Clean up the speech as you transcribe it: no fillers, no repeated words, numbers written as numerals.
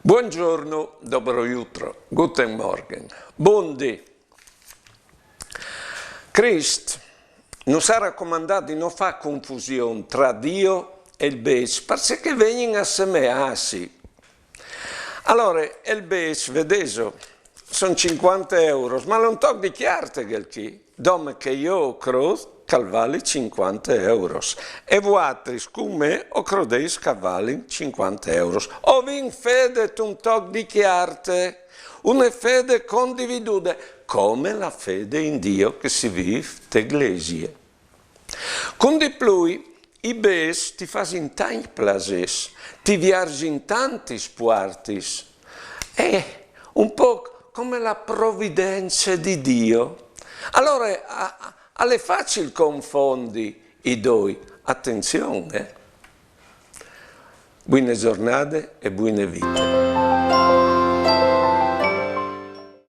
Buongiorno, dobro jutro, guten Morgen, buondì. Cristo nos ha raccomandato di non fare confusione tra Dio e il Bec, perché vengono assemellarsi. Allora, il Bec, vedete, sono 50 euro, ma non tocca di chiarte che dome che io credo che vale 50 euro. E voi, come o credete che vale 50 euro? O vi in fede un tocca di chiarte, una fede condividuta, come la fede in Dio che si vive d'Eglesia. Con di più, i bes ti fanno in tanti places, ti viaggi in tanti sportis. È un po' come la provvidenza di Dio. Allora, alle facili confondi i due. Attenzione. Buone giornate e buone vite.